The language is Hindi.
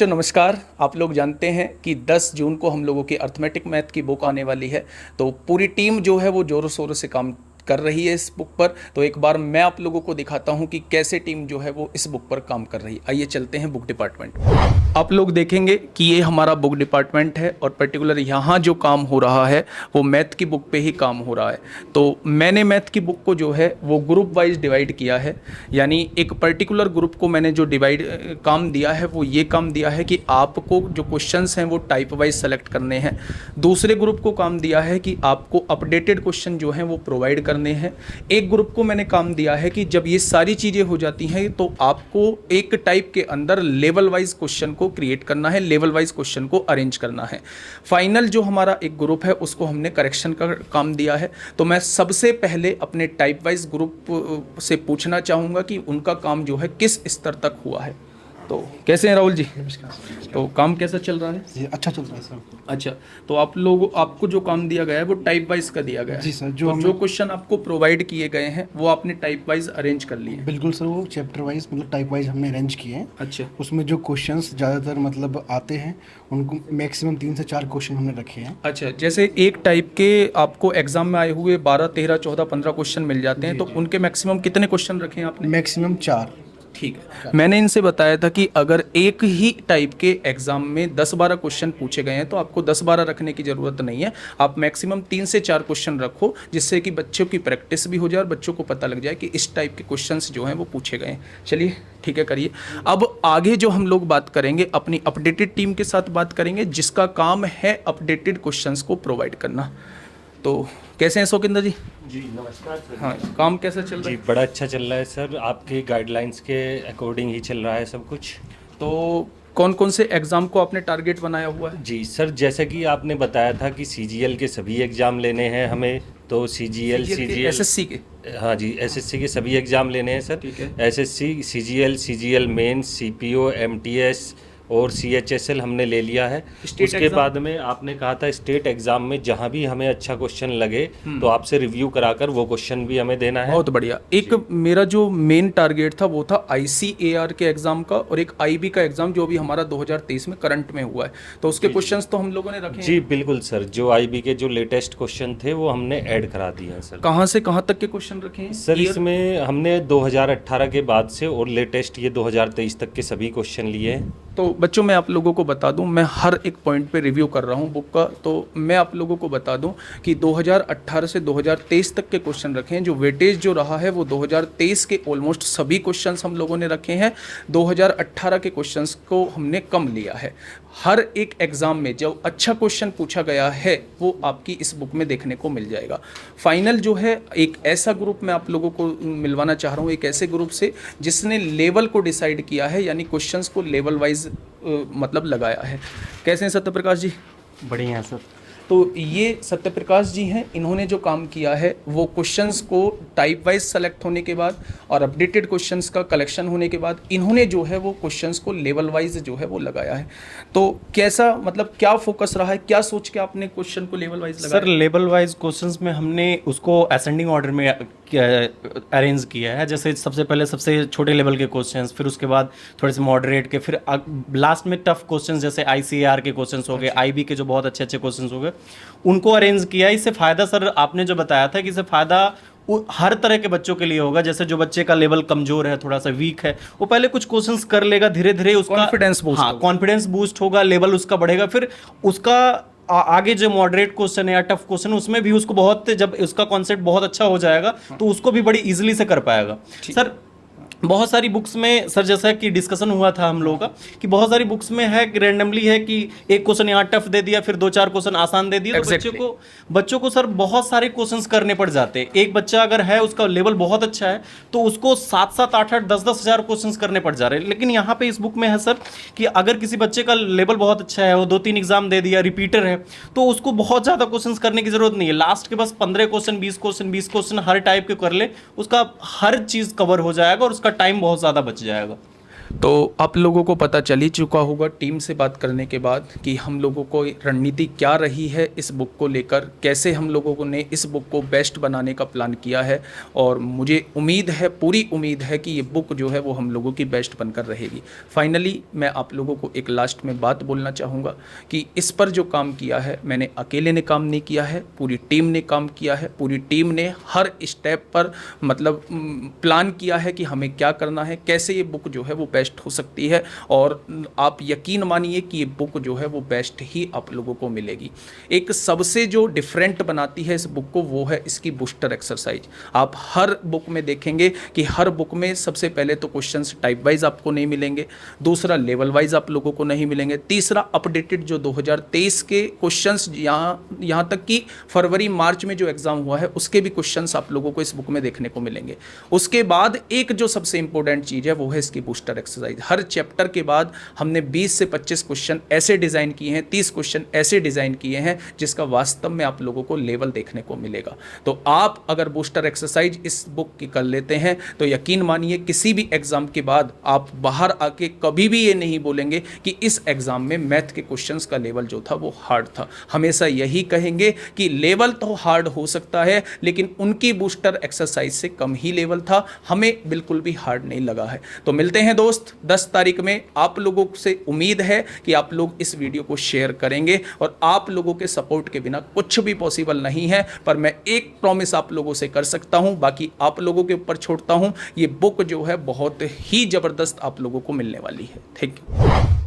नमस्कार। आप लोग जानते हैं कि 10 जून को हम लोगों की अर्थमेटिक मैथ की बुक आने वाली है। तो पूरी टीम जो है वो ज़ोरों शोरों से काम कर रही है इस बुक पर। तो एक बार मैं आप लोगों को दिखाता हूं कि कैसे टीम जो है वो इस बुक पर काम कर रही है। आइए चलते हैं बुक डिपार्टमेंट। आप लोग देखेंगे कि ये हमारा बुक डिपार्टमेंट है और पर्टिकुलर यहाँ जो काम हो रहा है वो मैथ की बुक पे ही काम हो रहा है। तो मैंने मैथ की बुक को जो है वो ग्रुप वाइज डिवाइड किया है, यानी एक पर्टिकुलर ग्रुप को मैंने जो डिवाइड काम दिया है वो ये काम दिया है कि आपको जो क्वेश्चंस हैं वो टाइप वाइज सेलेक्ट करने हैं। दूसरे ग्रुप को काम दिया है कि आपको अपडेटेड क्वेश्चन जो हैं वो प्रोवाइड करने हैं। एक ग्रुप को मैंने काम दिया है कि जब ये सारी चीज़ें हो जाती हैं तो आपको एक टाइप के अंदर लेवल वाइज क्वेश्चन को क्रिएट करना है, लेवल वाइज क्वेश्चन को अरेंज करना है। फाइनल जो हमारा एक ग्रुप है उसको हमने करेक्शन का काम दिया है। तो मैं सबसे पहले अपने टाइप वाइज ग्रुप से पूछना चाहूँगा कि उनका काम जो है किस स्तर तक हुआ है। तो कैसे हैं राहुल जी? नमस्कार सर। तो काम कैसा चल रहा है? जी अच्छा चल रहा है सर। अच्छा, तो आपको जो काम दिया गया है वो टाइप वाइज का दिया गया है? जी सर। जो क्वेश्चन आपको प्रोवाइड किए गए हैं वो आपने टाइप वाइज अरेंज कर लिए? बिल्कुल सर, वो चैप्टर वाइज मतलब टाइप वाइज हमने अरेंज किए हैं। अच्छा। उसमें जो क्वेश्चंस ज़्यादातर मतलब आते हैं उनको मैक्सिमम 3 से 4 क्वेश्चन हमने रखे हैं। अच्छा, जैसे एक टाइप के आपको एग्जाम में आए हुए 12, 13, 14, 15 क्वेश्चन मिल जाते हैं, तो उनके मैक्सिमम कितने क्वेश्चन रखे हैं आपने? मैक्सिमम 4। ठीक है। मैंने इनसे बताया था कि अगर एक ही टाइप के एग्जाम में 10-12 क्वेश्चन पूछे गए हैं तो आपको 10-12 रखने की ज़रूरत नहीं है। आप मैक्सिमम 3 से 4 क्वेश्चन रखो, जिससे कि बच्चों की प्रैक्टिस भी हो जाए और बच्चों को पता लग जाए कि इस टाइप के क्वेश्चंस जो हैं वो पूछे गए हैं। चलिए ठीक है, करिए। अब आगे जो हम लोग बात करेंगे अपनी अपडेटेड टीम के साथ बात करेंगे, जिसका काम है अपडेटेड क्वेश्चंस को प्रोवाइड करना। तो कैसे हैं शौकिंदर जी? जी नमस्कार सर। हाँ, काम कैसा चल रहा जी है? बड़ा अच्छा चल रहा है सर, आपके गाइडलाइंस के अकॉर्डिंग ही चल रहा है सब कुछ। तो कौन कौन से एग्ज़ाम को आपने टारगेट बनाया हुआ है? जी सर, जैसे कि आपने बताया था कि सीजीएल के सभी एग्ज़ाम लेने हैं हमें, तो सीजीएल एसएससी के? हाँ जी, एसएससी के सभी एग्ज़ाम लेने हैं सर। ठीक है। SSC, CGL main, CPO, MTS और सीएचएसएल हमने लिया है। स्टेट उसके बाद में आपने कहा था स्टेट एग्ज़ाम में जहाँ भी हमें अच्छा क्वेश्चन लगे तो आपसे रिव्यू कराकर वो क्वेश्चन भी हमें देना है। बहुत बढ़िया। एक मेरा जो मेन टारगेट था वो था आईसीएआर के एग्ज़ाम का और एक आईबी का एग्ज़ाम जो भी हमारा 2023 में करंट में हुआ है। तो उसके क्वेश्चंस तो हम लोगों ने रखे जी हैं। बिल्कुल सर, जो आईबी के जो लेटेस्ट क्वेश्चन थे वो हमने ऐड करा दिए हैं सर। कहाँ से कहाँ तक के क्वेश्चन रखे हैं सर इसमें हमने 2018 के बाद से और लेटेस्ट ये 2023 तक के सभी क्वेश्चन लिए हैं। तो बच्चों मैं आप लोगों को बता दूं, मैं हर एक पॉइंट पे रिव्यू कर रहा हूं बुक का। तो मैं आप लोगों को बता दूं कि 2018 से 2023 तक के क्वेश्चन रखे हैं। जो वेटेज जो रहा है वो 2023 के ऑलमोस्ट सभी क्वेश्चंस हम लोगों ने रखे हैं। 2018 के क्वेश्चंस को हमने कम लिया है। हर एक एग्ज़ाम में जो अच्छा क्वेश्चन पूछा गया है वो आपकी इस बुक में देखने को मिल जाएगा। फाइनल जो है एक ऐसा ग्रुप मैं आप लोगों को मिलवाना चाह रहा हूँ, एक ऐसे ग्रुप से जिसने लेवल को डिसाइड किया है, यानी क्वेश्चंस को लेवल वाइज मतलब लगाया है। कैसे हैं सत्यप्रकाश जी? बढ़िया है सर। तो ये सत्यप्रकाश जी हैं, इन्होंने जो काम किया है वो क्वेश्चंस को टाइप वाइज सेलेक्ट होने के बाद और अपडेटेड क्वेश्चंस का कलेक्शन होने के बाद इन्होंने जो है वो क्वेश्चंस को लेवल वाइज जो है वो लगाया है। तो कैसा मतलब क्या फोकस रहा है, क्या सोच के आपने क्वेश्चन को लेवल वाइज लगाया? सर लेवल वाइज क्वेश्चंस में हमने उसको असेंडिंग ऑर्डर में अरेंज किया है। जैसे सबसे पहले सबसे छोटे लेवल के क्वेश्चंस, फिर उसके बाद थोड़े से मॉडरेट के, फिर लास्ट में टफ क्वेश्चंस जैसे आईसीएआर के क्वेश्चंस हो गए, आईबी के जो बहुत अच्छे अच्छे क्वेश्चंस हो गए, उनको अरेंज किया। इससे फ़ायदा सर आपने जो बताया था कि इससे फ़ायदा हर तरह के बच्चों के लिए होगा। जैसे जो बच्चे का लेवल कमजोर है, थोड़ा सा वीक है, वो पहले कुछ क्वेश्चंस कर लेगा, धीरे धीरे उसका कॉन्फिडेंस बूस्ट हाँ कॉन्फिडेंस बूस्ट होगा, लेवल उसका बढ़ेगा। फिर उसका आगे जो मॉडरेट क्वेश्चन है या टफ क्वेश्चन उसमें भी उसको बहुत, जब उसका कॉन्सेप्ट बहुत अच्छा हो जाएगा तो उसको भी बड़ी इजीली से कर पाएगा। सर बहुत सारी बुक्स में सर जैसा कि डिस्कशन हुआ था हम लोगों का कि बहुत सारी बुक्स में है कि रैंडमली है कि एक क्वेश्चन यहाँ टफ दे दिया, फिर 2-4 क्वेश्चन आसान दे दिया। exactly. तो बच्चों को सर बहुत सारे क्वेश्चंस करने पड़ जाते हैं। एक बच्चा अगर है उसका लेवल बहुत अच्छा है तो उसको 7-7, 8-8, 10-10 हज़ार क्वेश्चंस करने पड़ जा रहे हैं। लेकिन यहाँ पे इस बुक में है सर कि अगर किसी बच्चे का लेवल बहुत अच्छा है, वो 2-3 एग्जाम दे दिया, रिपीटर है, तो उसको बहुत ज़्यादा क्वेश्चन करने की जरूरत नहीं है। लास्ट के बस 15 क्वेश्चन, 20 क्वेश्चन हर टाइप के कर ले, उसका हर चीज़ कवर हो जाएगा और उसका टाइम बहुत ज़्यादा बच जाएगा। तो आप लोगों को पता चल ही चुका होगा टीम से बात करने के बाद कि हम लोगों को रणनीति क्या रही है इस बुक को लेकर, कैसे हम लोगों ने इस बुक को बेस्ट बनाने का प्लान किया है। और मुझे उम्मीद है, पूरी उम्मीद है कि ये बुक जो है वो हम लोगों की बेस्ट बनकर रहेगी। फाइनली मैं आप लोगों को एक लास्ट में बात बोलना चाहूँगा कि इस पर जो काम किया है मैंने अकेले ने काम नहीं किया है, पूरी टीम ने काम किया है। पूरी टीम ने हर स्टेप पर मतलब प्लान किया है कि हमें क्या करना है, कैसे ये बुक जो है वो बेस्ट हो सकती है। और आप यकीन मानिए कि ये बुक जो है वो बेस्ट ही आप लोगों को मिलेगी। एक सबसे जो डिफरेंट बनाती है इस बुक को वो है इसकी बूस्टर एक्सरसाइज। आप हर बुक में देखेंगे कि हर बुक में सबसे पहले तो क्वेश्चंस टाइप वाइज आपको नहीं मिलेंगे, दूसरा लेवल वाइज आप लोगों को नहीं मिलेंगे, तीसरा अपडेटेड जो 2023 के क्वेश्चंस यहाँ तक कि फरवरी मार्च में जो एग्जाम हुआ है उसके भी क्वेश्चंस आप लोगों को इस बुक में देखने को मिलेंगे। उसके बाद एक जो सबसे इंपॉर्टेंट चीज़ है वो है इसकी बूस्टर एक्सरसाइज। हर चैप्टर के बाद हमने 20 से 25 क्वेश्चन ऐसे डिज़ाइन किए हैं, 30 क्वेश्चन ऐसे डिज़ाइन किए हैं जिसका वास्तव में आप लोगों को लेवल देखने को मिलेगा। तो आप अगर बूस्टर एक्सरसाइज इस बुक की कर लेते हैं तो यकीन मानिए किसी भी एग्जाम के बाद आप बाहर आके कभी भी ये नहीं बोलेंगे कि इस एग्जाम में मैथ के क्वेश्चंस का लेवल जो था वो हार्ड था। हमेशा यही कहेंगे कि लेवल तो हार्ड हो सकता है लेकिन उनकी बूस्टर एक्सरसाइज से कम ही लेवल था, हमें बिल्कुल भी हार्ड नहीं लगा है। तो मिलते हैं दोस्त 10 तारीख में। आप लोगों से उम्मीद है कि आप लोग इस वीडियो को शेयर करेंगे और आप लोगों के सपोर्ट के बिना कुछ भी पॉसिबल नहीं है। पर मैं एक प्रॉमिस आप लोगों से कर सकता हूं, बाकी आप लोगों के ऊपर छोड़ता हूं। ये बुक जो है बहुत ही ज़बरदस्त आप लोगों को मिलने वाली है। Thank you.